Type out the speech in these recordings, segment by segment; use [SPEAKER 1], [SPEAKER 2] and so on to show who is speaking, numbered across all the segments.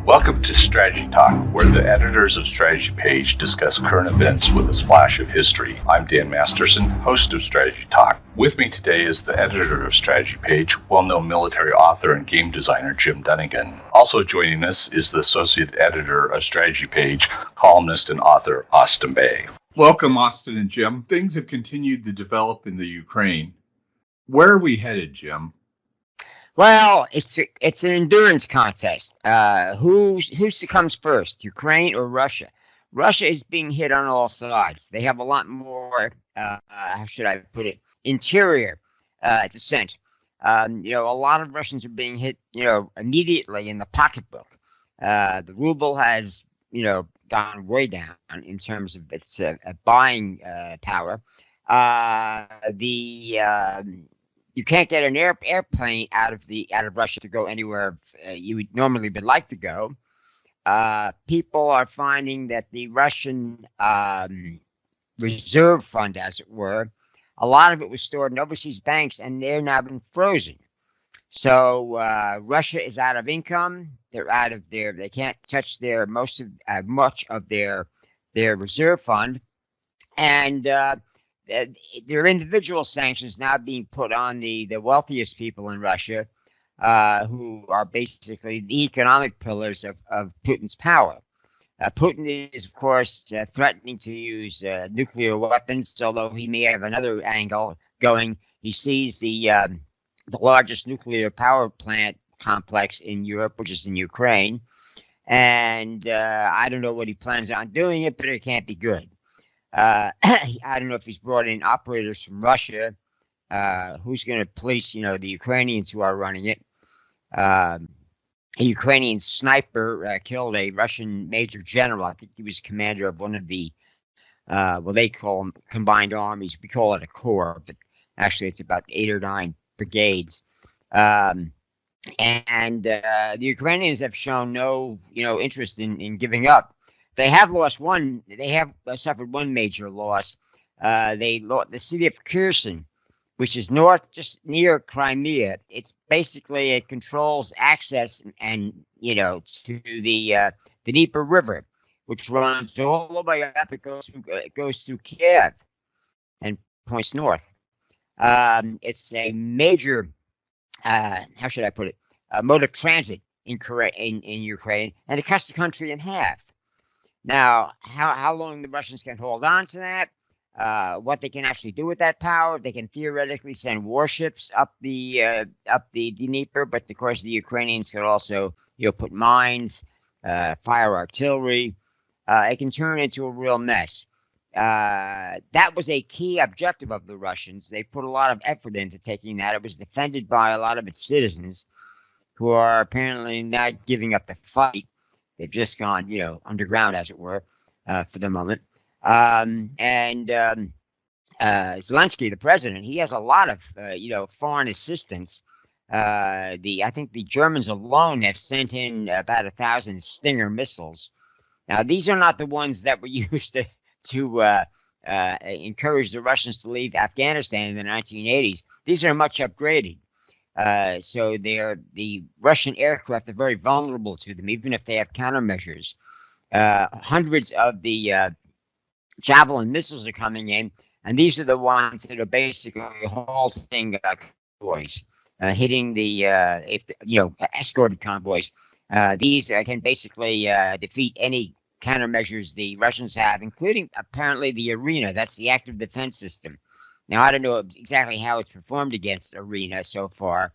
[SPEAKER 1] Welcome to Strategy Talk, where the editors of Strategy Page discuss current events with a splash of history. I'm Dan Masterson, host of Strategy Talk. With me today is the editor of Strategy Page, well-known military author and game designer Jim Dunnigan. Also joining us is the associate editor of Strategy Page, columnist and author Austin Bay.
[SPEAKER 2] Welcome, Austin and Jim. Things have continued to develop in the Ukraine. Where are we headed, Jim?
[SPEAKER 3] Well, it's an endurance contest. Who succumbs first, Ukraine or Russia? Russia is being hit on all sides. They have a lot more, how should I put it, interior dissent. A lot of Russians are being hit, immediately in the pocketbook. The ruble has, gone way down in terms of its buying power. You can't get an airplane out of Russia to go anywhere you would normally would like to go. People are finding that the Russian reserve fund, as it were, a lot of it was stored in overseas banks, and they're now been frozen. So Russia is out of income. They're out of their. They can't touch much of their reserve fund, and there are individual sanctions now being put on the wealthiest people in Russia, who are basically the economic pillars of Putin's power. Putin is, of course, threatening to use nuclear weapons, although he may have another angle going. He sees the largest nuclear power plant complex in Europe, which is in Ukraine, and I don't know what he plans on doing it, but it can't be good. I don't know if he's brought in operators from Russia. Who's going to police, the Ukrainians who are running it. A Ukrainian sniper killed a Russian major general. I think he was commander of one of the, they call them combined armies. We call it a corps, but actually it's about 8 or 9 brigades. The Ukrainians have shown no, interest in giving up. They have lost one. They have suffered one major loss. They lost the city of Kherson, which is just near Crimea. It's basically, it controls access and to the Dnieper River, which runs all the way up. It goes through Kiev and points north. It's a major, how should I put it, mode of transit in Ukraine, and it cuts the country in half. Now, how long the Russians can hold on to that, what they can actually do with that power, they can theoretically send warships up the Dnieper, but of course the Ukrainians can also put mines, fire artillery. It can turn into a real mess. That was a key objective of the Russians. They put a lot of effort into taking that. It was defended by a lot of its citizens, who are apparently not giving up the fight. They've just gone, underground, as it were, for the moment. Zelensky, the president, he has a lot of, foreign assistance. I think the Germans alone have sent in about 1,000 Stinger missiles. Now, these are not the ones that were used to encourage the Russians to leave Afghanistan in the 1980s. These are much upgraded. So the Russian aircraft are very vulnerable to them, even if they have countermeasures. Hundreds of the Javelin missiles are coming in, and these are the ones that are basically halting convoys, hitting the escorted convoys. These can basically defeat any countermeasures the Russians have, including apparently the Arena. That's the active defense system. Now, I don't know exactly how it's performed against Arena so far,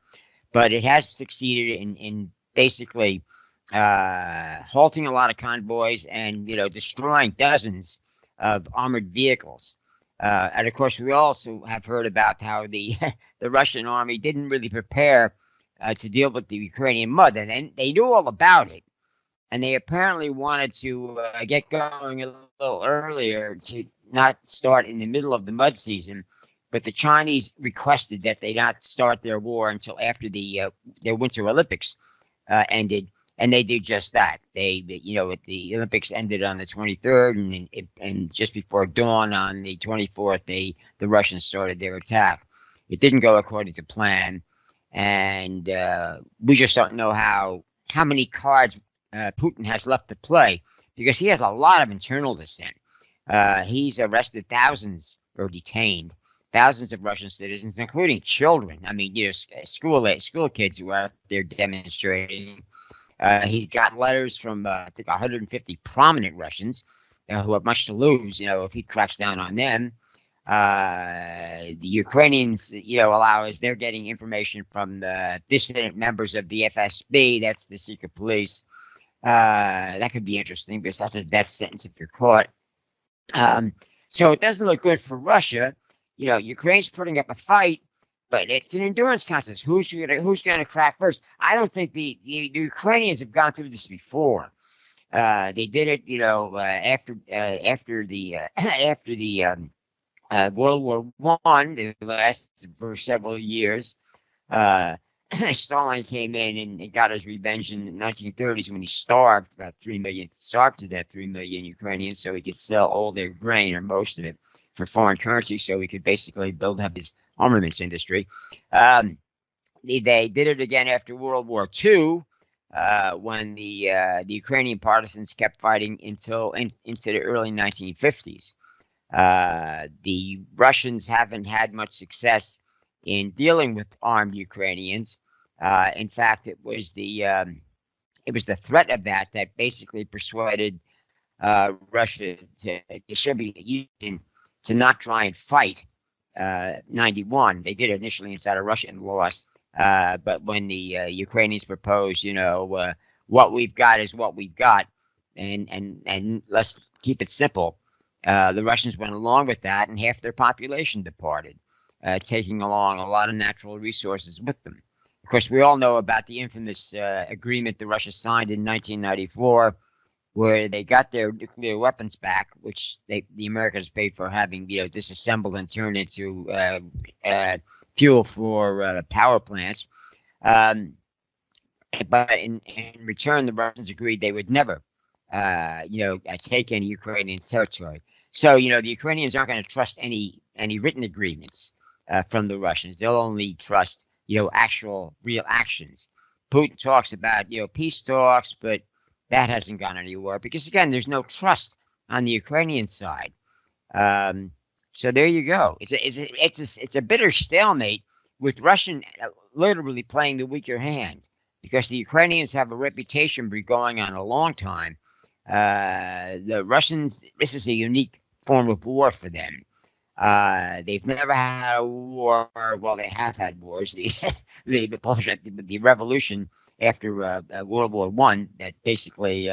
[SPEAKER 3] but it has succeeded in basically halting a lot of convoys and, destroying dozens of armored vehicles. And, of course, we also have heard about how the Russian army didn't really prepare to deal with the Ukrainian mud. And they knew all about it. And they apparently wanted to get going a little earlier to not start in the middle of the mud season. But the Chinese requested that they not start their war until after their Winter Olympics ended, and they did just that. The Olympics ended on the 23rd, and just before dawn on the 24th, the Russians started their attack. It didn't go according to plan, and we just don't know how many cards Putin has left to play, because he has a lot of internal dissent. He's arrested thousands, or detained thousands of Russian citizens, including children. I mean, school kids who are out there demonstrating. He's got letters from, I think, 150 prominent Russians who have much to lose, if he cracks down on them. The Ukrainians, they're getting information from the dissident members of the FSB, that's the secret police. That could be interesting, because that's a death sentence if you're caught. So it doesn't look good for Russia. Ukraine's putting up a fight, but it's an endurance contest. Who's gonna crack first? I don't think the Ukrainians have gone through this before. They did it, after the World War I. It lasted for several years. Stalin came in and got his revenge in the 1930s when he starved to death 3 million Ukrainians, so he could sell all their grain, or most of it, for foreign currency, so he could basically build up his armaments industry. They did it again after World War II, when the Ukrainian partisans kept fighting into the early 1950s. The Russians haven't had much success in dealing with armed Ukrainians. In fact, it was the threat of that basically persuaded Russia, the Soviet Union, to not try and fight 91. They did it initially inside of Russia and lost. But when the Ukrainians proposed, what we've got is what we've got, and let's keep it simple, the Russians went along with that, and half their population departed, taking along a lot of natural resources with them. Of course, we all know about the infamous agreement the Russia signed in 1994, where they got their nuclear weapons back, which the Americans paid for having disassembled and turned into fuel for power plants. But in return, the Russians agreed they would never, take any Ukrainian territory. So, the Ukrainians aren't going to trust any written agreements from the Russians. They'll only trust, actual, real actions. Putin talks about, peace talks, but that hasn't gone anywhere because, again, there's no trust on the Ukrainian side. So there you go. It's a bitter stalemate, with Russian literally playing the weaker hand, because the Ukrainians have a reputation for going on a long time. The Russians, this is a unique form of war for them. They've never had a war. Well, they have had wars. The revolution after World War I that basically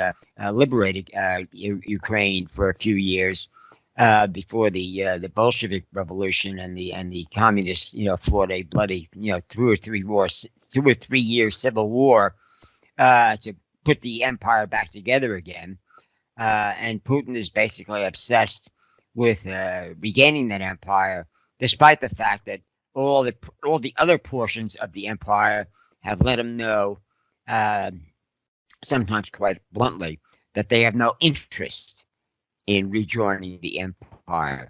[SPEAKER 3] liberated Ukraine for a few years before the Bolshevik Revolution and the communists, fought a bloody, 2 or 3 year civil war to put the empire back together again. And Putin is basically obsessed with regaining that empire, despite the fact that all the other portions of the empire have let him know, sometimes quite bluntly, that they have no interest in rejoining the empire.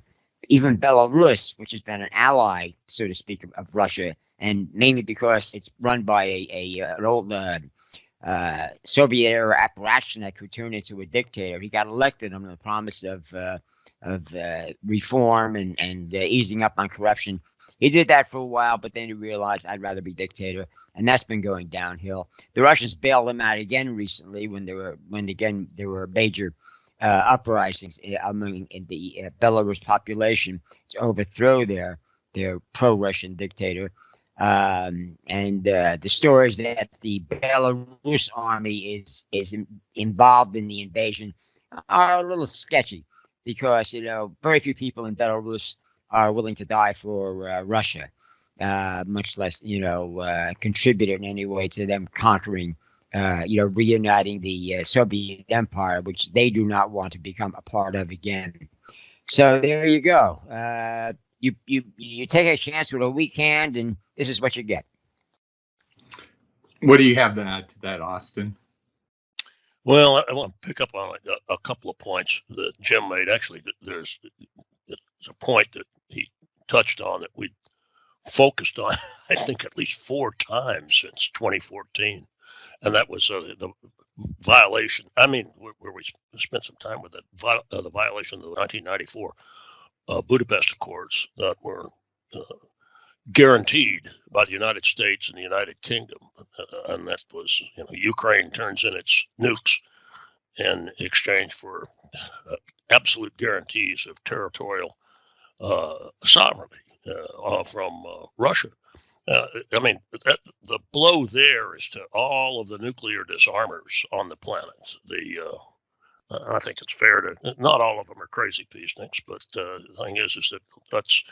[SPEAKER 3] Even Belarus, which has been an ally, so to speak, of Russia, and mainly because it's run by an old Soviet-era apparatchik who turned into a dictator. He got elected on the promise of reform and easing up on corruption. He did that for a while, but then he realized, I'd rather be dictator, and that's been going downhill. The Russians bailed him out again recently when there were major uprisings among the Belarus population to overthrow their pro-Russian dictator. And the stories that the Belarus army is involved in the invasion are a little sketchy, because very few people in Belarus are willing to die for Russia, much less contribute in any way to them conquering, reuniting the Soviet Empire, which they do not want to become a part of again. So there you go. You take a chance with a weak hand, and this is what you get.
[SPEAKER 2] What do you have to add to that, Austin?
[SPEAKER 4] Well, I want to pick up on a couple of points that Jim made. Actually, there's a point that he touched on that we focused on, I think, at least 4 times since 2014. And that was the violation. I mean, where we spent some time with the violation of the 1994 Budapest Accords that were guaranteed by the United States and the United Kingdom. And that was, Ukraine turns in its nukes in exchange for absolute guarantees of territorial sovereignty from Russia. I mean, the blow there is to all of the nuclear disarmers on the planet. I think it's fair to, not all of them are crazy peaceniks, but the thing is that let's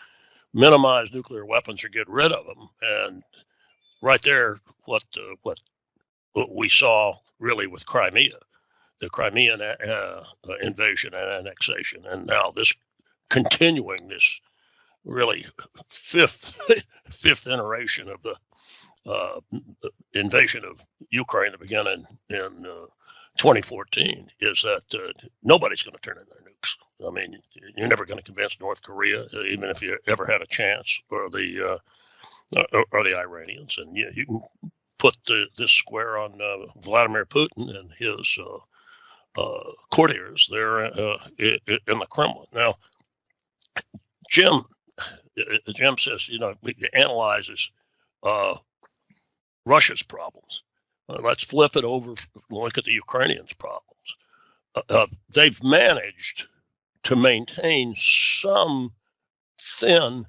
[SPEAKER 4] minimize nuclear weapons or get rid of them. And right there, what we saw really with Crimea, the Crimean invasion and annexation, and now this continuing this really fifth iteration of the invasion of Ukraine that began in 2014 is that nobody's going to turn in their nukes. I mean, you're never going to convince North Korea, even if you ever had a chance, or the Iranians, and you can put this square on Vladimir Putin and his courtiers there in the Kremlin. Now, Jim says, he analyzes Russia's problems. Let's flip it over, look at the Ukrainians' problems. They've managed to maintain some thin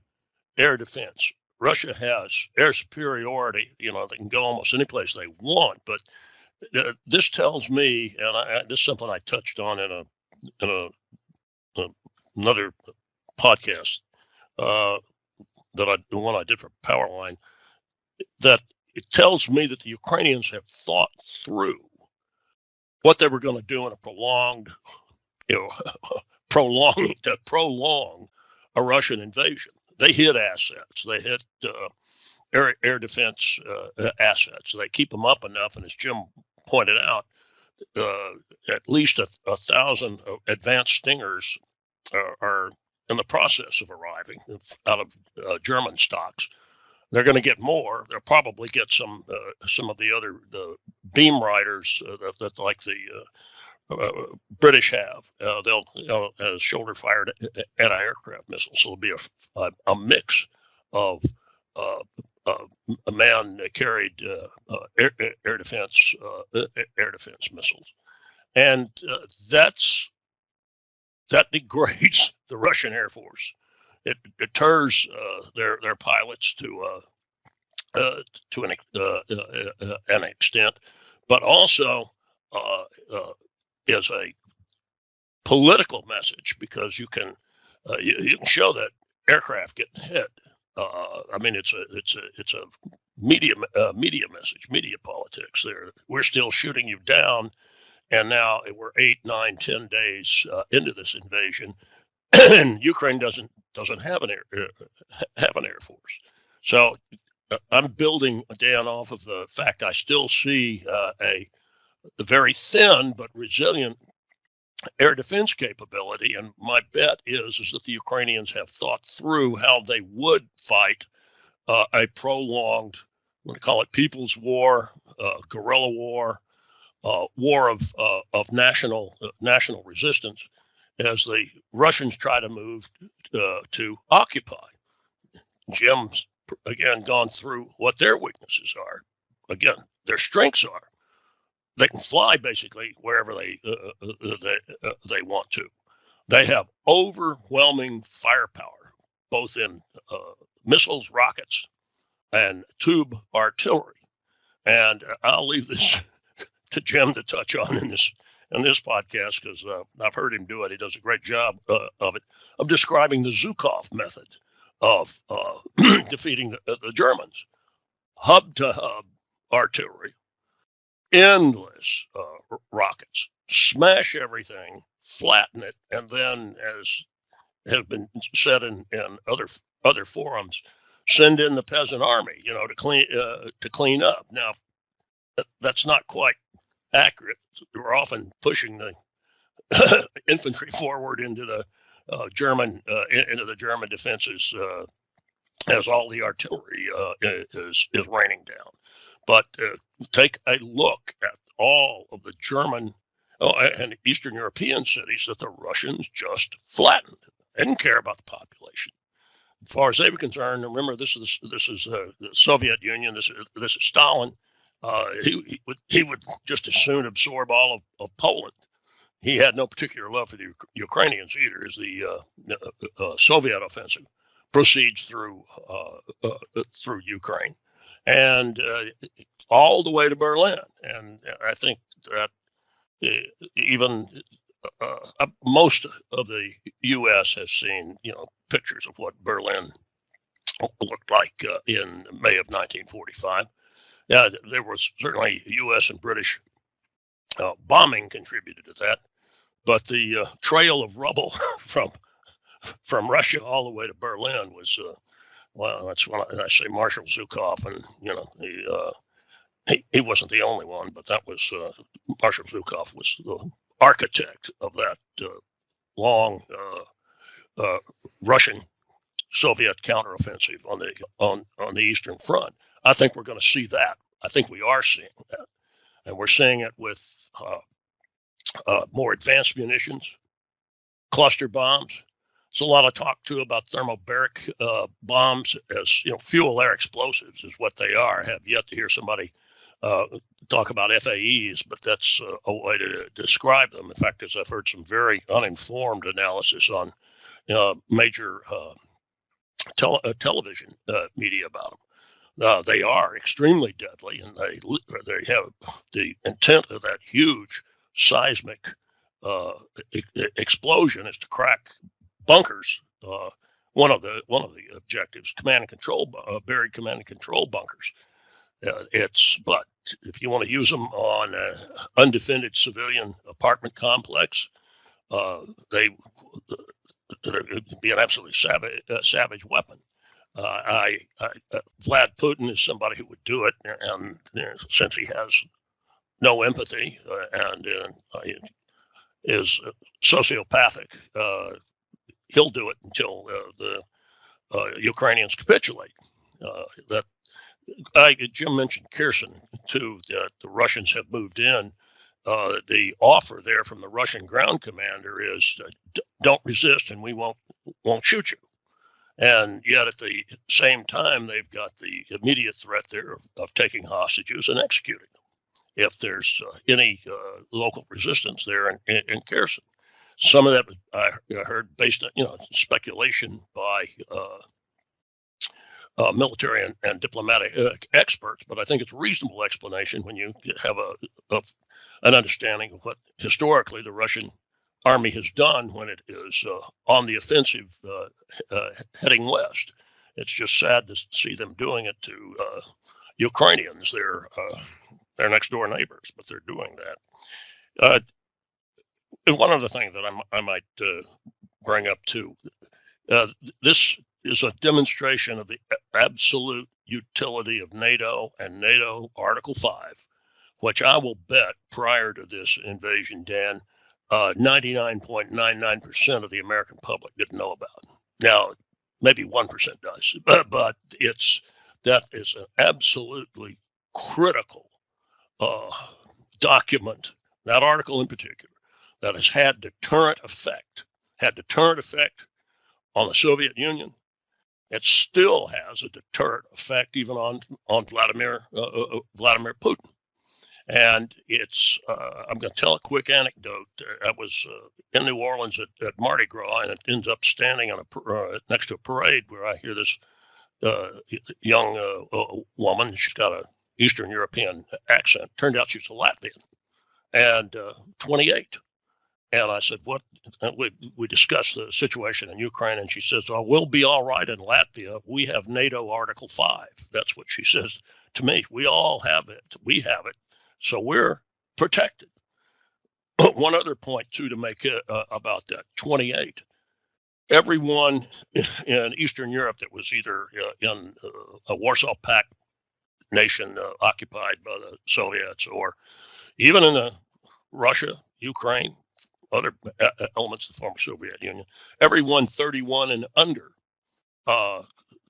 [SPEAKER 4] air defense. Russia has air superiority. They can go almost any place they want. But this tells me, and this is something I touched on in another podcast the one I did for Powerline, that it tells me that the Ukrainians have thought through what they were going to do in a prolong a Russian invasion. They hit assets. They hit air defense assets. They keep them up enough, and as Jim pointed out, at least 1,000 advanced Stingers are in the process of arriving out of German stocks. They're going to get more. They'll probably get some of the beam riders that like the British have. They'll shoulder-fired anti-aircraft missiles. So it'll be a mix of a man-carried air defense missiles, and that degrades the Russian Air Force. It deters their pilots to an extent, but also is a political message, because you can show that aircraft getting hit. I mean, it's a media message, media politics. There, we're still shooting you down, and now we're 8, 9, 10 days into this invasion, and Ukraine doesn't have an air force. So I'm building, Dan, off of the fact I still see the very thin but resilient air defense capability, and my bet is that the Ukrainians have thought through how they would fight a prolonged, I'm going to call it people's war, guerrilla war, war of national resistance, as the Russians try to move to occupy. Jim's again gone through what their weaknesses are. Again, their strengths are they can fly basically wherever they want to. They have overwhelming firepower, both in missiles, rockets, and tube artillery. And I'll leave this to Jim to touch on in this podcast, because I've heard him do it. He does a great job of it, of describing the Zhukov method of defeating the Germans. Hub-to-hub artillery, endless rockets, smash everything, flatten it, and then, as has been said in other forums, send in the peasant army, to clean up. Now, that's not quite accurate. We're often pushing the infantry forward into the German defenses as all the artillery is raining down. But take a look at all of the German and Eastern European cities that the Russians just flattened. They didn't care about the population. As far as they were concerned, remember this is the Soviet Union. This is Stalin. He would just as soon absorb all of Poland. He had no particular love for the Ukrainians either, as the Soviet offensive proceeds through Ukraine and all the way to Berlin. And I think that even most of the U.S. has seen, pictures of what Berlin looked like in May of 1945. Yeah, there was certainly U.S. and British bombing contributed to that, but the trail of rubble from Russia all the way to Berlin was, that's when I say Marshal Zhukov, and he wasn't the only one, but that was Marshal Zhukov was the architect of that long Russian Soviet counteroffensive on the Eastern Front. I think we're going to see that. I think we are seeing that, and we're seeing it with more advanced munitions, cluster bombs. There's a lot of talk too about thermobaric bombs as fuel air explosives is what they are. I have yet to hear somebody talk about FAEs, but that's a way to describe them. In fact, as I've heard some very uninformed analysis on major television media about them. They are extremely deadly, and they have the intent of that huge seismic explosion is to crack bunkers. One of the objectives, command and control, buried command and control bunkers. But if you want to use them on an undefended civilian apartment complex, it'd be an absolutely savage weapon. Vlad Putin is somebody who would do it, and since he has no empathy and is sociopathic, he'll do it until the Ukrainians capitulate. Jim mentioned Kherson too. That the Russians have moved in. The offer there from the Russian ground commander is don't resist, and we won't shoot you. And yet, at the same time, they've got the immediate threat there of taking hostages and executing them if there's any local resistance there in Kherson. Some of that I heard based on speculation by military and diplomatic experts, but I think it's a reasonable explanation when you have an understanding of what historically the Russian army has done when it is on the offensive heading west. It's just sad to see them doing it to Ukrainians. They're next door neighbors, but they're doing that. And one other thing that I might bring up too, this is a demonstration of the absolute utility of NATO and NATO Article 5, which I will bet prior to this invasion, Dan, 99.99% of the American public didn't know about. Now, maybe 1% does, but that is an absolutely critical document, that article in particular, that has had deterrent effect on the Soviet Union. It still has a deterrent effect even on Vladimir Putin. And it's, I'm going to tell a quick anecdote. I was in New Orleans at Mardi Gras, and it ends up standing on next to a parade where I hear this young woman. She's got an Eastern European accent. Turned out she's a Latvian, and 28. And I said, what? And we discussed the situation in Ukraine, and she says, oh, we'll be all right in Latvia. We have NATO Article 5. That's what she says to me. We all have it. We have it. So we're protected. One other point, too, to make about that, 28. Everyone in Eastern Europe that was either in a Warsaw Pact nation occupied by the Soviets, or even in Russia, Ukraine, other elements of the former Soviet Union, everyone 31 and under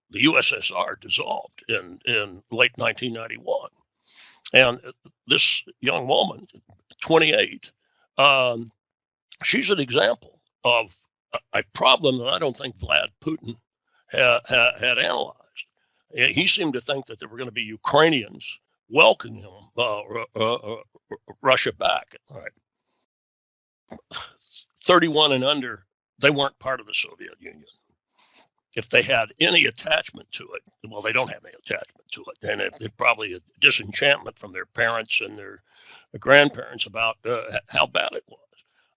[SPEAKER 4] the USSR dissolved in late 1991. And this young woman, 28, she's an example of a problem that I don't think Vlad Putin had analyzed. He seemed to think that there were going to be Ukrainians welcoming Russia back. All right. 31 and under, they weren't part of the Soviet Union. If they had any attachment to it, well, they don't have any attachment to it. And if they're probably a disenchantment from their parents and their grandparents about how bad it was.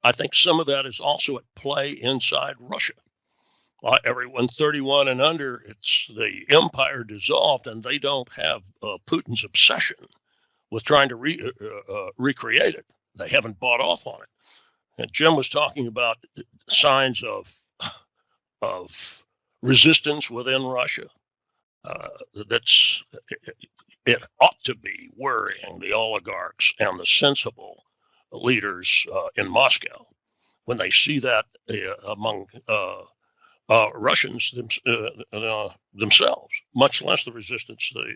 [SPEAKER 4] I think some of that is also at play inside Russia. Everyone 31 and under, it's the empire dissolved, and they don't have Putin's obsession with trying to recreate it. They haven't bought off on it. And Jim was talking about signs of resistance within Russia. It ought to be worrying the oligarchs and the sensible leaders in Moscow when they see that among Russians themselves, much less the resistance to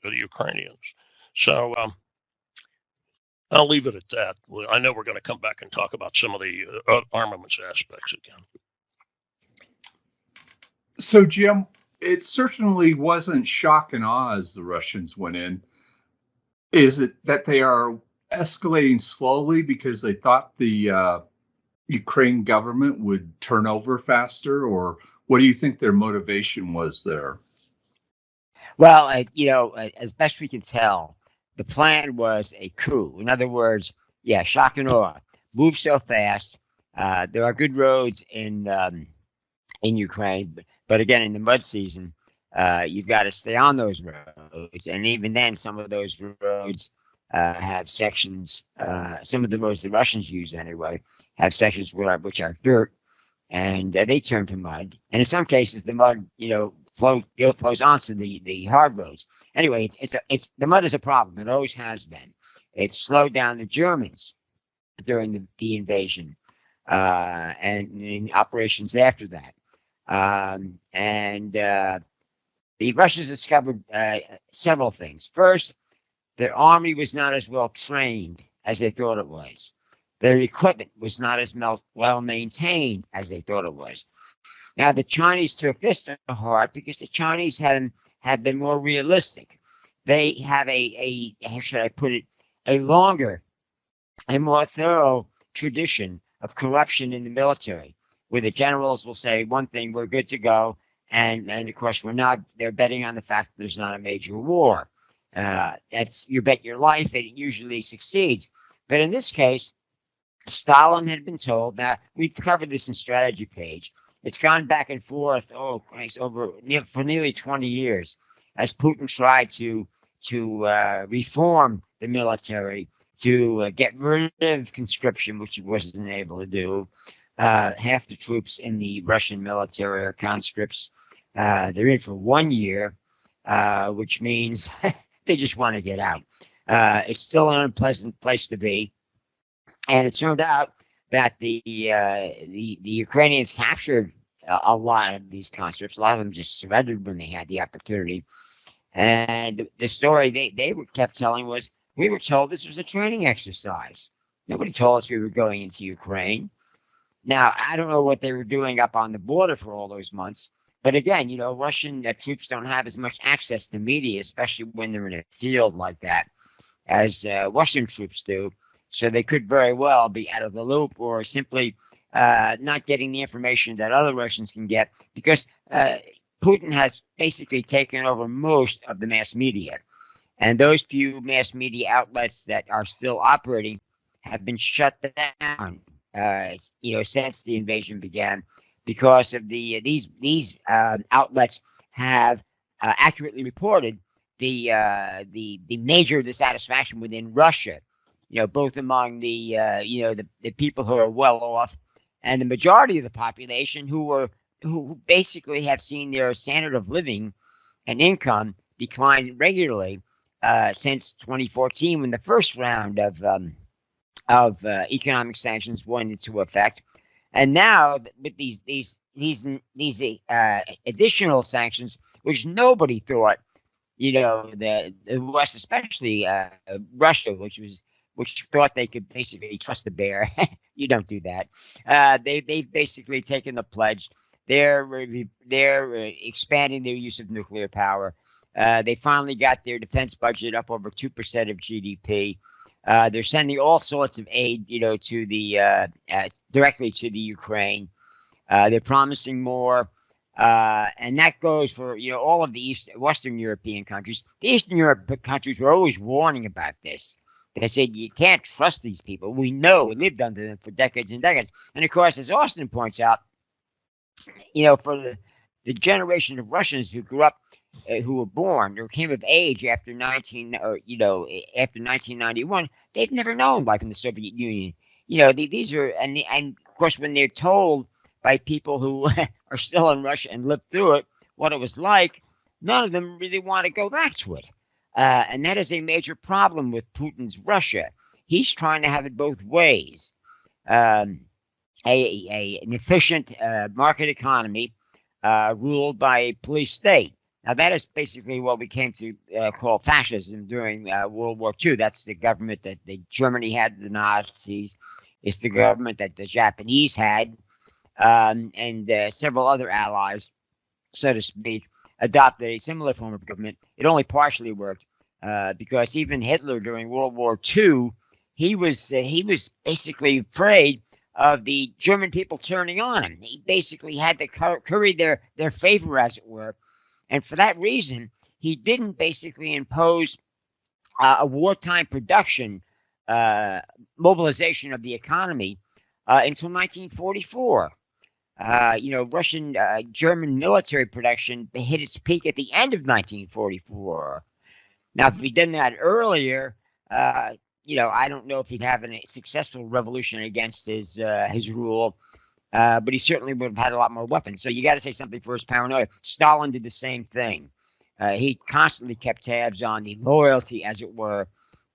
[SPEAKER 4] the Ukrainians. So I'll leave it at that. I know we're going to come back and talk about some of the armaments aspects again.
[SPEAKER 2] So, Jim, it certainly wasn't shock and awe as the Russians went in. Is it that they are escalating slowly because they thought the Ukraine government would turn over faster, or what do you think their motivation was there?
[SPEAKER 3] Well, as best we can tell, the plan was a coup. In other words, shock and awe. Move so fast. There are good roads in Ukraine, but again, in the mud season, you've got to stay on those roads, and even then, some of those roads have sections. Some of the roads the Russians use anyway have sections which are dirt, and they turn to mud. And in some cases, the mud, flows onto the hard roads. Anyway, it's the mud is a problem. It always has been. It slowed down the Germans during the invasion and in operations after that. The Russians discovered several things. First, their army was not as well trained as they thought it was. Their equipment was not as well maintained as they thought it was. Now, the Chinese took this to heart because the Chinese had been more realistic. They have how should I put it, a longer and more thorough tradition of corruption in the military, where the generals will say one thing, we're good to go, and of course we're not. They're betting on the fact that there's not a major war. That's you bet your life it usually succeeds. But in this case, Stalin had been told. Now we've covered this in strategy page. It's gone back and forth. Oh Christ, for nearly 20 years, as Putin tried to reform the military, to get rid of conscription, which he wasn't able to do. Half the troops in the Russian military are conscripts. They're in for 1 year, which means they just want to get out. It's still an unpleasant place to be. And it turned out that the Ukrainians captured a lot of these conscripts. A lot of them just surrendered when they had the opportunity. And the story they kept telling was, we were told this was a training exercise. Nobody told us we were going into Ukraine. Now, I don't know what they were doing up on the border for all those months. But again, Russian troops don't have as much access to media, especially when they're in a field like that, as Western troops do. So they could very well be out of the loop or simply not getting the information that other Russians can get, because Putin has basically taken over most of the mass media. And those few mass media outlets that are still operating have been shut down, since the invasion began, because of these outlets have accurately reported the major dissatisfaction within Russia, both among the people who are well off and the majority of the population who basically have seen their standard of living and income decline regularly since 2014, when the first round of economic sanctions went into effect. And now with these additional sanctions, which nobody thought, the West, especially Russia, which thought they could basically trust the bear. You don't do that. They've basically taken the pledge. They're expanding their use of nuclear power. They finally got their defense budget up over 2% of GDP. They're sending all sorts of aid, to the directly to the Ukraine. They're promising more, and that goes for all of the Western European countries. The Eastern European countries were always warning about this. They said you can't trust these people. We know, we lived under them for decades and decades. And of course, as Austin points out, for the generation of Russians who grew up, who were born or came of age after 1991, they've never known life in the Soviet Union. These are, and of course, when they're told by people who are still in Russia and lived through it what it was like, none of them really want to go back to it. And that is a major problem with Putin's Russia. He's trying to have it both ways. An efficient market economy ruled by a police state. Now, that is basically what we came to call fascism during World War II. That's the government that Germany had, the Nazis. It's the government that the Japanese had, and several other allies, so to speak, adopted a similar form of government. It only partially worked because even Hitler during World War II, he was basically afraid of the German people turning on him. He basically had to curry their favor, as it were. And for that reason, he didn't basically impose a wartime production mobilization of the economy until 1944. Russian German military production hit its peak at the end of 1944. Now, if he'd done that earlier, I don't know if he'd have a successful revolution against his rule. But he certainly would have had a lot more weapons. So you got to say something for his paranoia. Stalin did the same thing. He constantly kept tabs on the loyalty, as it were,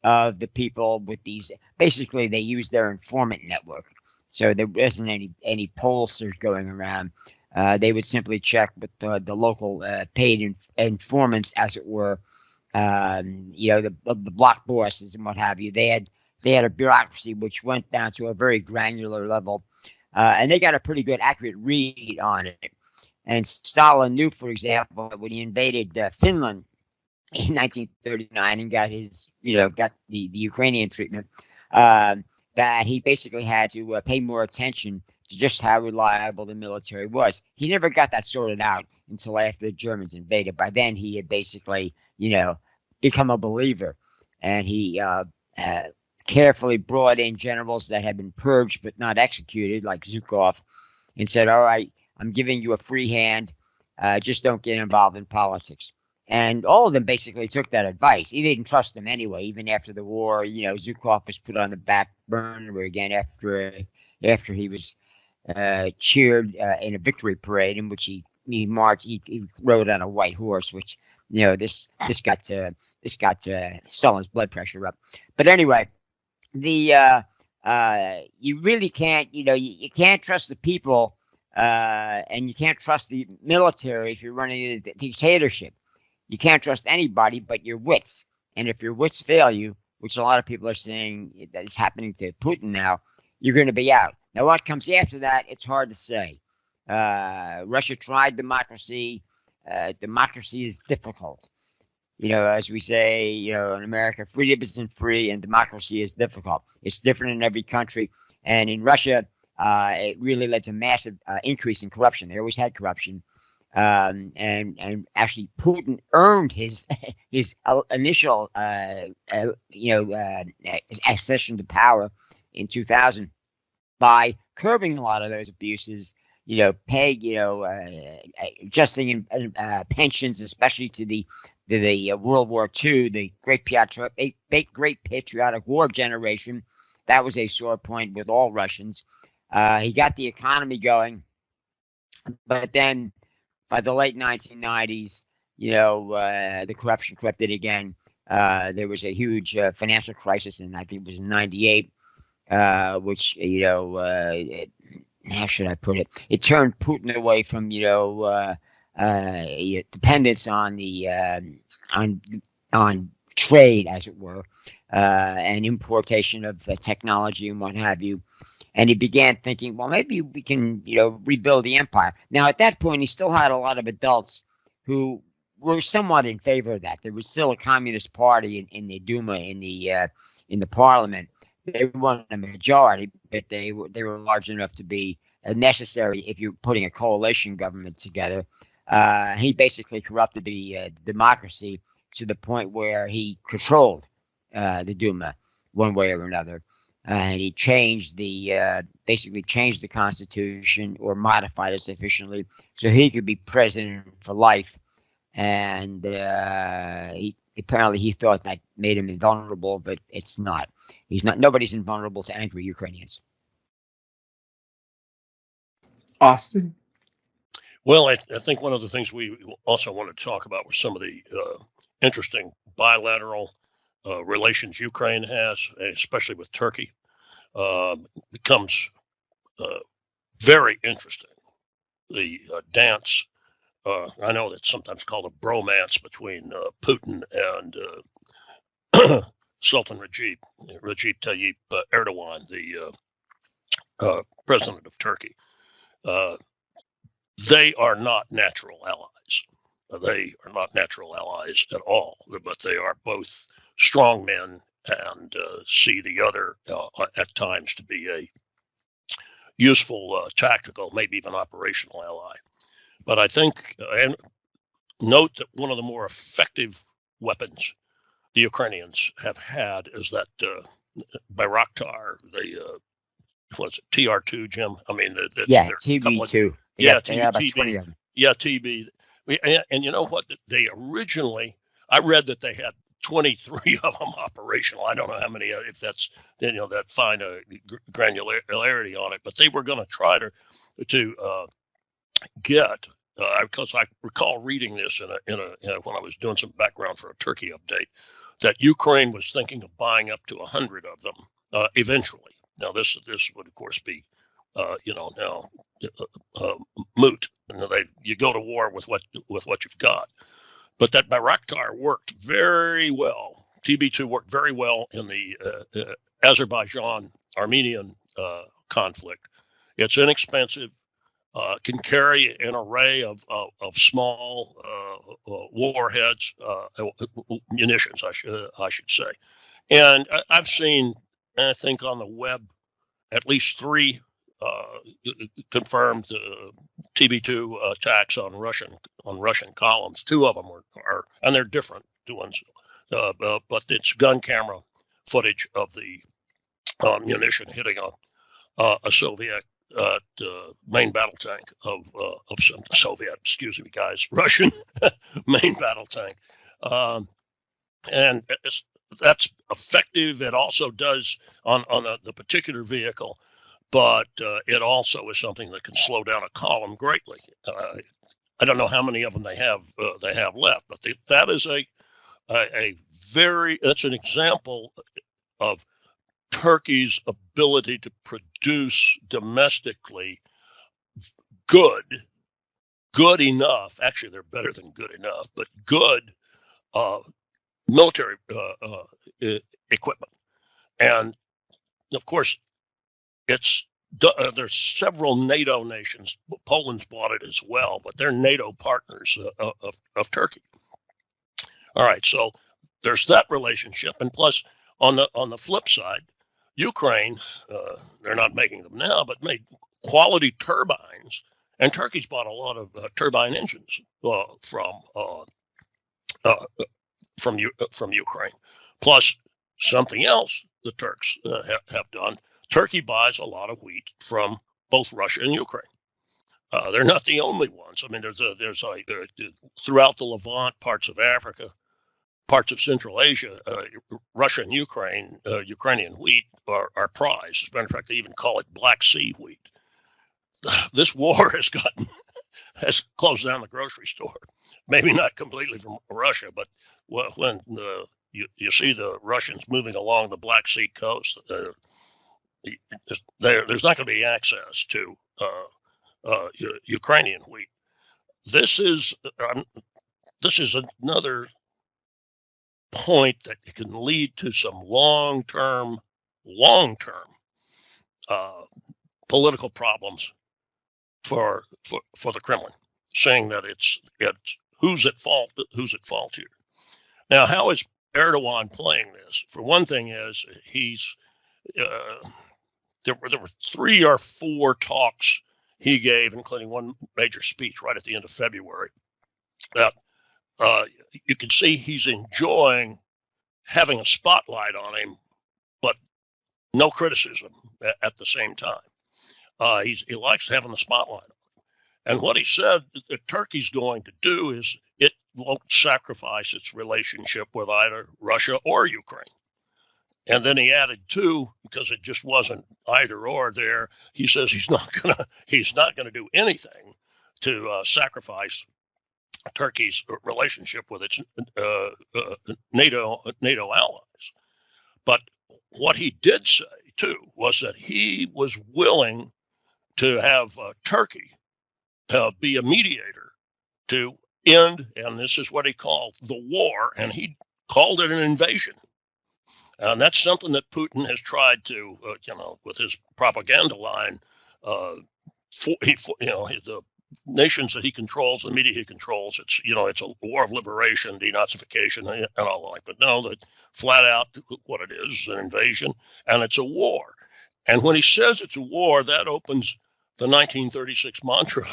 [SPEAKER 3] of the people with these. Basically, they used their informant network. So there wasn't any pollsters going around. They would simply check with the local paid informants, as it were. The block bosses and what have you. They had a bureaucracy which went down to a very granular level. And they got a pretty good, accurate read on it. And Stalin knew, for example, when he invaded Finland in 1939 and got the Ukrainian treatment, that he basically had to pay more attention to just how reliable the military was. He never got that sorted out until after the Germans invaded. By then, he had basically, become a believer, and he carefully brought in generals that had been purged but not executed, like Zhukov, and said, all right, I'm giving you a free hand. Just don't get involved in politics. And all of them basically took that advice. He didn't trust them anyway. Even after the war, Zhukov was put on the back burner again after he was cheered in a victory parade in which he marched. He rode on a white horse, which this got Stalin's blood pressure up. But anyway, you really can't, you can't trust the people, and you can't trust the military if you're running a dictatorship. You can't trust anybody but your wits. And if your wits fail you, which a lot of people are saying that is happening to Putin now, you're going to be out. Now, what comes after that, it's hard to say. Russia tried democracy. Democracy is difficult. As we say, in America, freedom isn't free and democracy is difficult. It's different in every country. And in Russia, it really led to massive increase in corruption. They always had corruption. And actually Putin earned his initial, accession to power in 2000 by curbing a lot of those abuses, adjusting pensions, especially to the World War II, the great patriotic war generation. That was a sore point with all Russians. He got the economy going, but then by the late 1990s, the corruption crept in again. There was a huge financial crisis, and I think it was in '98, which how should I put it? It turned Putin away from dependence on the on trade, as it were, and importation of technology and what have you. And he began thinking, well, maybe we can, rebuild the empire. Now, at that point, he still had a lot of adults who were somewhat in favor of that. There was still a communist party in the Duma, in the parliament. They weren't a majority, but they were large enough to be necessary if you're putting a coalition government together. He basically corrupted the democracy to the point where he controlled the Duma one way or another. And he changed basically changed the constitution or modified it sufficiently so he could be president for life. And apparently he thought that made him invulnerable, but it's not. He's not. Nobody's invulnerable to angry Ukrainians.
[SPEAKER 2] Austin?
[SPEAKER 4] Well, I think one of the things we also want to talk about were some of the interesting bilateral relations Ukraine has, especially with Turkey. Becomes very interesting. The dance, I know that's sometimes called a bromance between Putin and Sultan Recep Tayyip Erdogan, the president of Turkey. They are not natural allies. They are not natural allies at all, but they are both strong men and see the other at times to be a useful tactical, maybe even operational ally. But I think, and note that one of the more effective weapons the Ukrainians have had is that Bayraktar, what's it, TR2, Jim? I mean,
[SPEAKER 3] TB2.
[SPEAKER 4] Yeah,
[SPEAKER 3] they have about 20 of them.
[SPEAKER 4] Yeah, TB. And you know what? They originally, I read that they had 23 of them operational. I don't know how many, if that's, that fine granularity on it, but they were going to try to get, because I recall reading this in a when I was doing some background for a Turkey update, that Ukraine was thinking of buying up to 100 of them eventually. Now this would of course be, now moot. You go to war with what you've got. But that Bayraktar worked very well. TB2 worked very well in the Azerbaijan-Armenian conflict. It's inexpensive, can carry an array of small warheads, munitions, I should say. And I've seen, I think on the web, at least 3 confirmed TB2 attacks on Russian columns. 2 of them are and they're different ones, but it's gun camera footage of the munition hitting a Soviet main battle tank of some Soviet, excuse me, guys, Russian main battle tank, and that's effective. It also does on the particular vehicle. But it also is something that can slow down a column greatly. I don't know how many of them they have left, but that is that's an example of Turkey's ability to produce domestically good enough. Actually, they're better than good enough, but good military equipment, and of course. There's several NATO nations. Poland's bought it as well, but they're NATO partners of Turkey. All right, so there's that relationship, and plus on the flip side, Ukraine, they're not making them now, but made quality turbines, and Turkey's bought a lot of turbine engines from Ukraine. Plus something else the Turks have done. Turkey buys a lot of wheat from both Russia and Ukraine. They're not the only ones. I mean, there's throughout the Levant, parts of Africa, parts of Central Asia, Russia and Ukrainian wheat are prized. As a matter of fact, they even call it Black Sea wheat. This war has closed down the grocery store. Maybe not completely from Russia, but when you see the Russians moving along the Black Sea coast, there's not going to be access to Ukrainian wheat. this is another point that can lead to some long-term political problems for the Kremlin, saying that it's who's at fault here. Now, how is Erdogan playing this? For one thing, is he's there were 3 or 4 talks he gave, including one major speech right at the end of February, that you can see he's enjoying having a spotlight on him, but no criticism at the same time. He likes having the spotlight on him. And what he said that Turkey's going to do is it won't sacrifice its relationship with either Russia or Ukraine. And then he added too, because it just wasn't either or there, he says he's not gonna do anything to sacrifice Turkey's relationship with its NATO allies. But what he did say too was that he was willing to have Turkey be a mediator to end, and this is what he called the war, and he called it an invasion. And that's something that Putin has tried to, with his propaganda line, the nations that he controls, the media he controls, it's a war of liberation, denazification, and all that. But no, that flat out what it is an invasion, and it's a war. And when he says it's a war, that opens the 1936 Montreux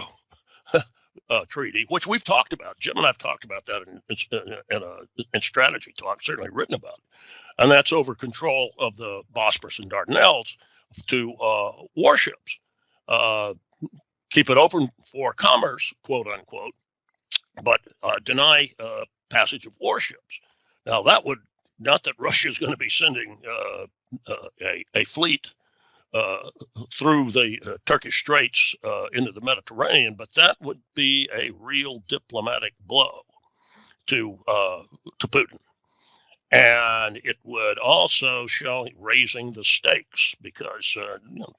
[SPEAKER 4] treaty, which we've talked about. Jim and I've talked about that in strategy talk, certainly written about it. And that's over control of the Bosporus and Dardanelles to warships. Keep it open for commerce, quote unquote, but deny passage of warships. Now, that would, not that Russia is going to be sending a fleet through the Turkish Straits into the Mediterranean, but that would be a real diplomatic blow to Putin. And it would also show raising the stakes, because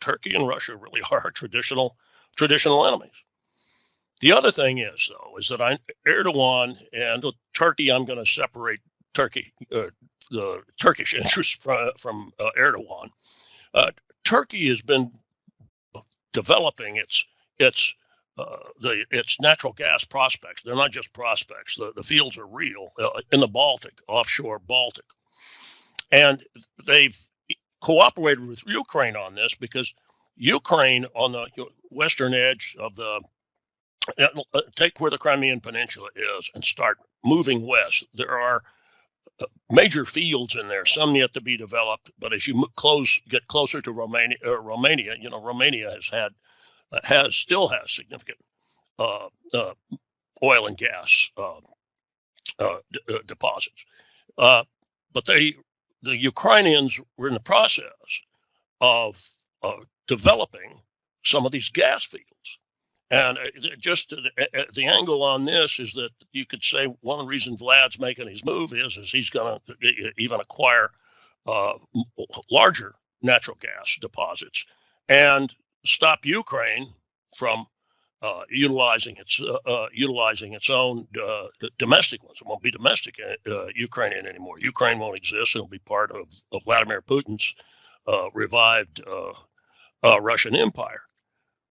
[SPEAKER 4] Turkey and Russia really are traditional enemies. The other thing is, though, is that Erdogan and Turkey, I'm going to separate Turkey, the Turkish interests from Erdogan. Turkey has been developing its natural gas prospects. They're not just prospects. The fields are real in the Baltic, offshore Baltic. And they've cooperated with Ukraine on this, because Ukraine, on the western edge of take where the Crimean Peninsula is and start moving west. There are major fields in there, some yet to be developed. But as you get closer to Romania, Romania still has significant oil and gas deposits. But the Ukrainians were in the process of developing some of these gas fields. And just the angle on this is that you could say one of the reasons Vlad's making his move is he's going to even acquire larger natural gas deposits and stop Ukraine from utilizing its own domestic ones. It won't be domestic Ukrainian anymore. Ukraine won't exist. It'll be part of Vladimir Putin's revived Russian Empire.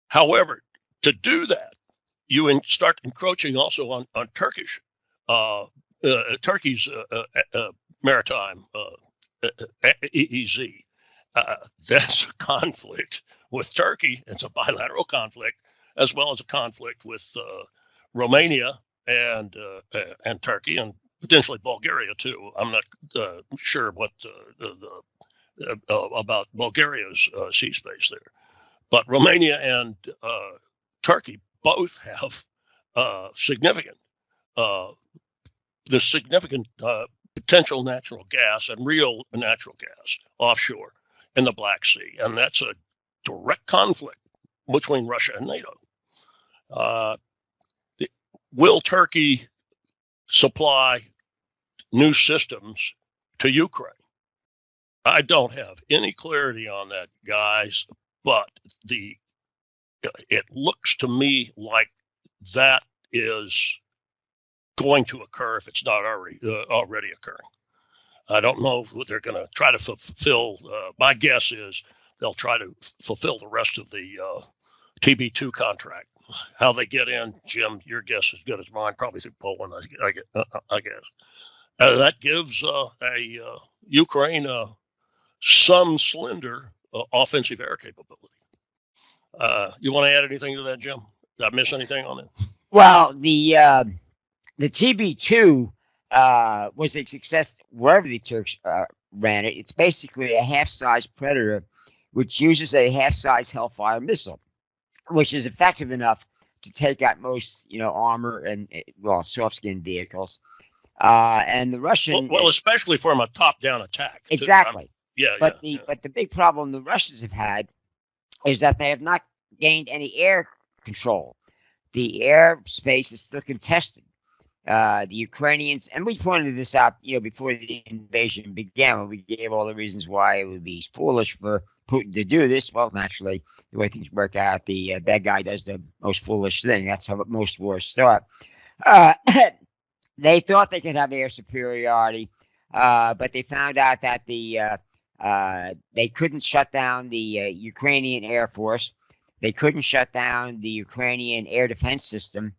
[SPEAKER 4] However, to do that, you start encroaching also on Turkey's maritime EEZ. That's a conflict with Turkey. It's a bilateral conflict, as well as a conflict with Romania and Turkey, and potentially Bulgaria too. I'm not sure what about Bulgaria's sea space there, but Romania and Turkey both have significant potential natural gas and real natural gas offshore in the Black Sea, and that's a direct conflict between Russia and NATO. Will Turkey supply new systems to Ukraine? I don't have any clarity on that, guys, but it looks to me like that is going to occur if it's not already occurring. I don't know what they're going to try to fulfill. My guess is they'll try to fulfill the rest of the TB2 contract. How they get in, Jim, your guess is as good as mine. Probably through Poland, I guess. That gives Ukraine some slender offensive air capability. You want to add anything to that, Jim? Did I miss anything on it?
[SPEAKER 3] Well, the TB2 was a success wherever the Turks ran it. It's basically a half-size Predator, which uses a half-size Hellfire missile, which is effective enough to take out most, armor and soft-skinned vehicles. And the Russian,
[SPEAKER 4] well, especially from a top-down attack.
[SPEAKER 3] Exactly.
[SPEAKER 4] But
[SPEAKER 3] the big problem the Russians have had is that they have not gained any air control. The airspace is still contested. The Ukrainians, and we pointed this out, before the invasion began, when we gave all the reasons why it would be foolish for Putin to do this. Well, naturally, the way things work out, the bad guy does the most foolish thing. That's how most wars start. They thought they could have air superiority, but they found out that they couldn't shut down the Ukrainian Air Force. They couldn't shut down the Ukrainian air defense system.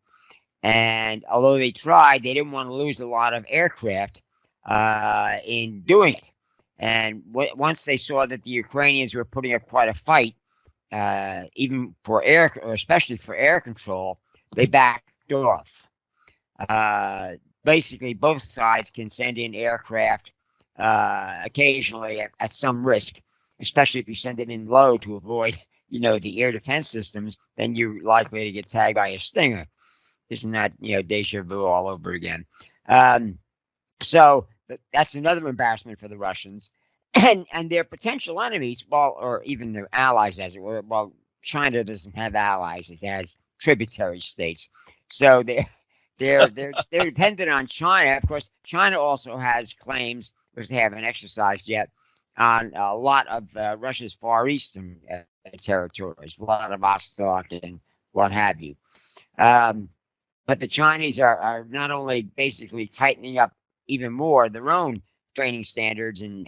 [SPEAKER 3] And although they tried, they didn't want to lose a lot of aircraft in doing it. And once they saw that the Ukrainians were putting up quite a fight, even for air, or especially for air control, they backed off. Basically, both sides can send in aircraft occasionally at some risk, especially if you send it in low to avoid, the air defense systems. Then you're likely to get tagged by a Stinger. Isn't that, deja vu all over again? So that's another embarrassment for the Russians. And their potential enemies, or even their allies, as it were. Well, China doesn't have allies; it has tributary states. So they're dependent on China. Of course, China also has claims, which they haven't exercised yet, on a lot of Russia's Far Eastern territories, a lot of Vostok and what have you. But the Chinese are not only basically tightening up even more their own training standards and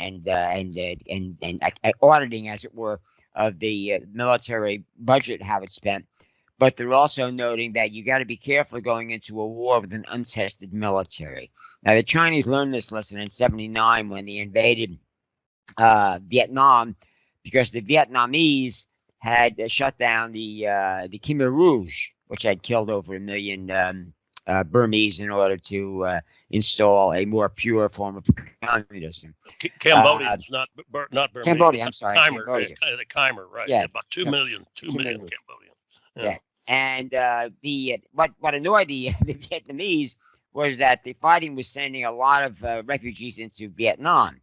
[SPEAKER 3] auditing, as it were, of the military budget, how it's spent, but they're also noting that you got to be careful going into a war with an untested military. Now, the Chinese learned this lesson in '79 when they invaded Vietnam, because the Vietnamese had shut down the Khmer Rouge, which had killed over 1 million Burmese in order to install a more pure form of communism.
[SPEAKER 4] Cambodians, not Burmese.
[SPEAKER 3] Cambodia, I'm sorry.
[SPEAKER 4] Cambodia. The Khmer, right.
[SPEAKER 3] Yeah.
[SPEAKER 4] About 2 million Cambodians.
[SPEAKER 3] Yeah. And what annoyed the Vietnamese was that the fighting was sending a lot of refugees into Vietnam,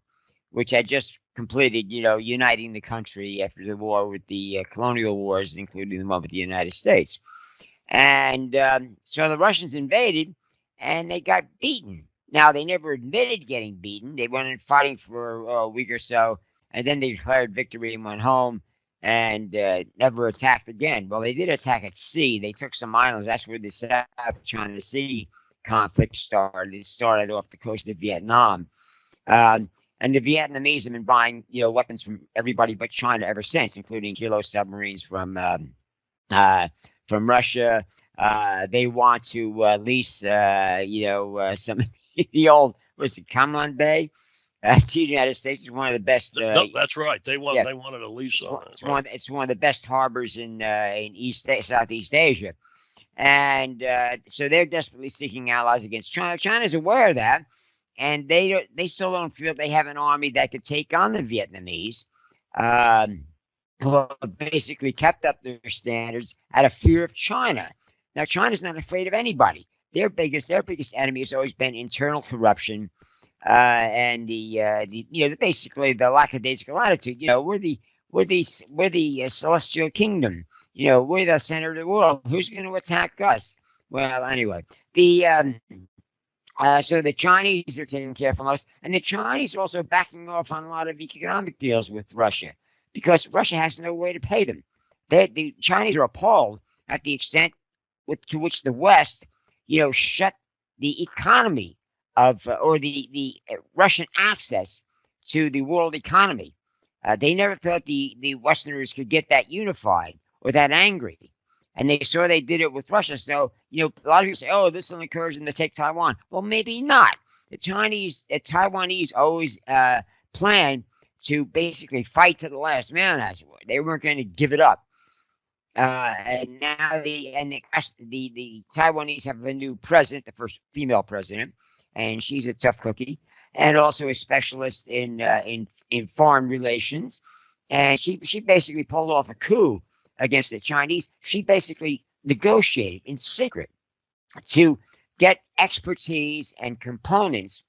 [SPEAKER 3] which had just completed, uniting the country after the war with the colonial wars, including the one with the United States. And so the Russians invaded, and they got beaten. Now, they never admitted getting beaten. They went in fighting for a week or so, and then they declared victory and went home and never attacked again. Well, they did attack at sea. They took some islands. That's where the South China Sea conflict started. It started off the coast of Vietnam. And the Vietnamese have been buying, weapons from everybody but China ever since, including kilo submarines from Russia. They want to lease, some the old, Kamlan Bay to the United States. Is one of the best.
[SPEAKER 4] No, that's right. They wanted a lease on it.
[SPEAKER 3] It's one of the best harbors in Southeast Asia, and so they're desperately seeking allies against China. China's aware of that, and they still don't feel they have an army that could take on the Vietnamese. Who basically kept up their standards out of fear of China. Now, China's not afraid of anybody. Their biggest enemy has always been internal corruption, and basically the lackadaisical attitude. We're the celestial kingdom. We're the center of the world. Who's going to attack us? Well, anyway, so the Chinese are taking care of us, and the Chinese are also backing off on a lot of economic deals with Russia, because Russia has no way to pay them. The Chinese are appalled at the extent to which the West shut the economy of or the Russian access to the world economy. They never thought the Westerners could get that unified or that angry. And they saw they did it with Russia. So, a lot of people say, oh, this will encourage them to take Taiwan. Well, maybe not. The Taiwanese always planned to basically fight to the last man, as it were. They weren't going to give it up. And now the Taiwanese have a new president, the first female president, and she's a tough cookie, and also a specialist in foreign relations. And she basically pulled off a coup against the Chinese. She basically negotiated in secret to get expertise and components,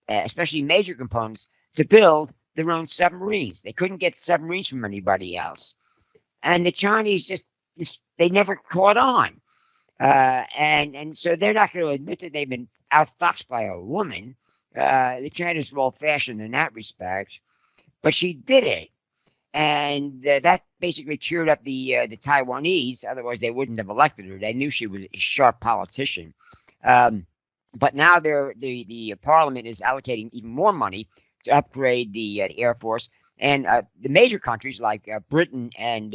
[SPEAKER 3] especially major components, to build their own submarines. They couldn't get submarines from anybody else. And the Chinese they never caught on. And so they're not going to admit that they've been outfoxed by a woman. The Chinese are old-fashioned in that respect. But she did it. And that basically cheered up the Taiwanese. Otherwise, they wouldn't have elected her. They knew she was a sharp politician. But now the parliament is allocating even more money to upgrade the Air Force. And the major countries like Britain and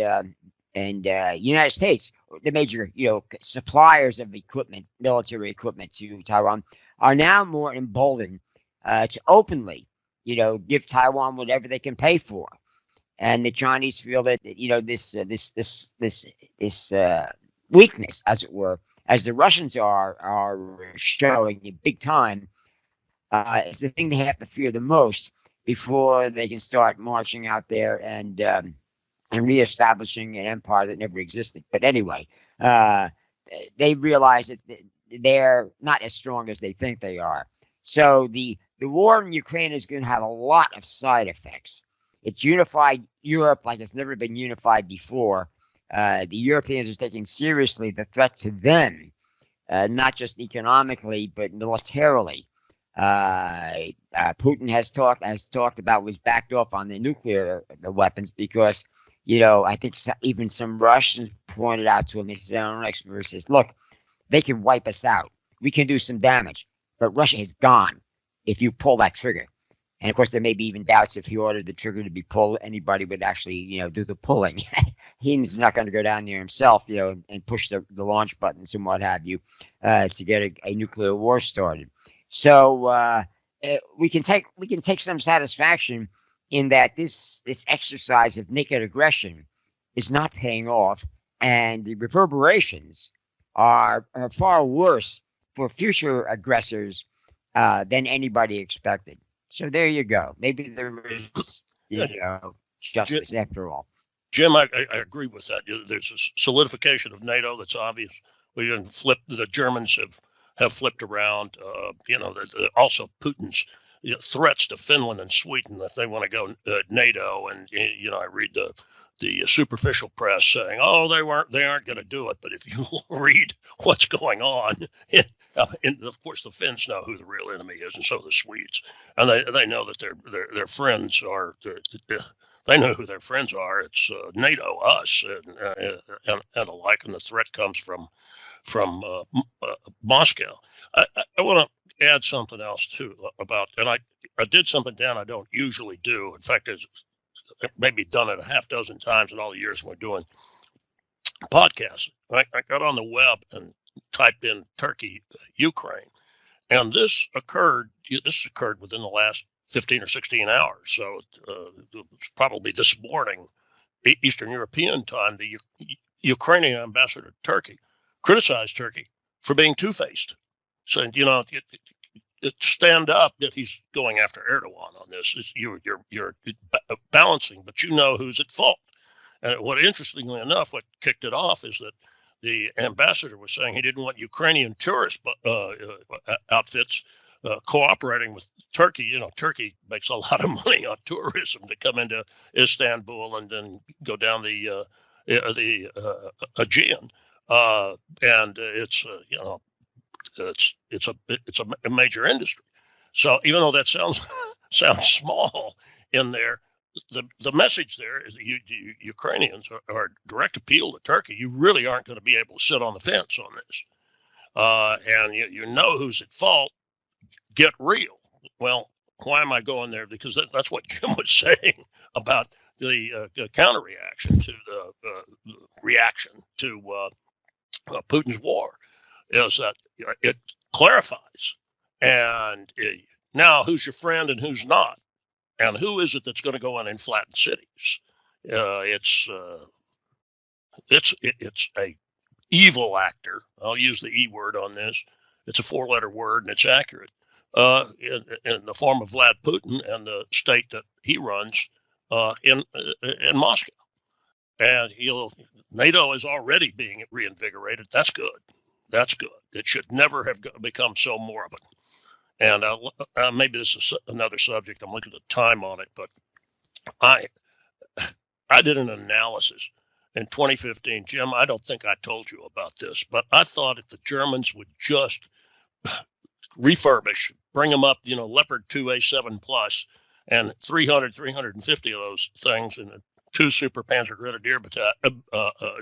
[SPEAKER 3] United States, the major suppliers of equipment, military equipment to Taiwan, are now more emboldened to openly give Taiwan whatever they can pay for. And the Chinese feel that this weakness, as it were, as the Russians are showing big time, is the thing they have to fear the most before they can start marching out there and reestablishing an empire that never existed. But anyway, they realize that they're not as strong as they think they are. So the war in Ukraine is going to have a lot of side effects. It's unified Europe like it's never been unified before. The Europeans are taking seriously the threat to them, not just economically, but militarily. Putin has talked about, was backed off on the nuclear weapons because, I think even some Russians pointed out to him, they said, our own expert says, look, they can wipe us out. We can do some damage, but Russia is gone if you pull that trigger. And of course, there may be even doubts if he ordered the trigger to be pulled, anybody would actually, do the pulling. He's not going to go down there himself, and push the launch buttons and what have you to get a nuclear war started. So we can take some satisfaction in that this exercise of naked aggression is not paying off, and the reverberations are far worse for future aggressors than anybody expected. So there you go. Maybe there is, justice after all.
[SPEAKER 4] Jim, I agree with that. There's a solidification of NATO that's obvious. We didn't flip. The Germans have flipped around. Also Putin's threats to Finland and Sweden if they want to go NATO. And I read the superficial press saying, "Oh, they aren't going to do it." But if you read what's going on, and of course the Finns know who the real enemy is, and so the Swedes, and they know that their friends are. They know who their friends are. It's NATO, us, and alike, and the threat comes from Moscow. I want to add something else too about, and I did something down I don't usually do. In fact, it's maybe done it a half dozen times in all the years we're doing podcasts. I got on the web and typed in Turkey, Ukraine, and this occurred within the last 15 or 16 hours. So it was probably this morning, Eastern European time, the Ukrainian ambassador to Turkey criticized Turkey for being two-faced. So, stand up that he's going after Erdogan on this. You're balancing, but you know who's at fault. And interestingly enough, what kicked it off is that the ambassador was saying he didn't want Ukrainian tourist outfits cooperating with Turkey. Turkey makes a lot of money on tourism to come into Istanbul and then go down the Aegean, and it's a major industry. So even though that sounds small in there, the message there is that Ukrainians are direct appeal to Turkey. You really aren't going to be able to sit on the fence on this. and you know who's at fault. Get real. Well, why am I going there? Because that's what Jim was saying about the counter reaction to the reaction to Putin's war, is that it clarifies. And now, who's your friend and who's not, and who is it that's going to go in and flatten cities? It's a evil actor. I'll use the E word on this. It's a 4-letter word, and it's accurate. In the form of Vlad Putin and the state that he runs in Moscow. And NATO is already being reinvigorated. That's good. That's good. It should never have become so moribund. And maybe this is another subject. I'm looking at the time on it, but I did an analysis in 2015. Jim, I don't think I told you about this, but I thought if the Germans would just refurbish, bring them up, Leopard 2A7 plus, and 350 of those things in the 2 Super Panzer Grenadier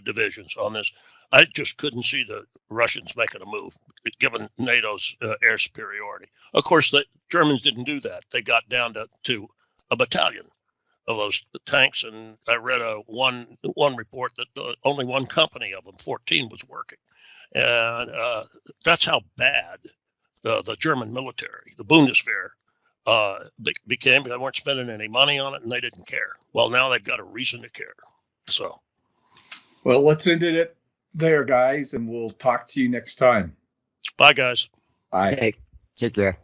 [SPEAKER 4] divisions on this. I just couldn't see the Russians making a move, given NATO's air superiority. Of course, the Germans didn't do that. They got down to a battalion of those tanks, and I read one report that only one company of them, 14, was working. And that's how bad the German military, the Bundeswehr, became. They weren't spending any money on it, and they didn't care. Well, now they've got a reason to care. So,
[SPEAKER 2] well, let's end it there, guys, and we'll talk to you next time.
[SPEAKER 4] Bye, guys.
[SPEAKER 2] Bye.
[SPEAKER 3] Hey, take care.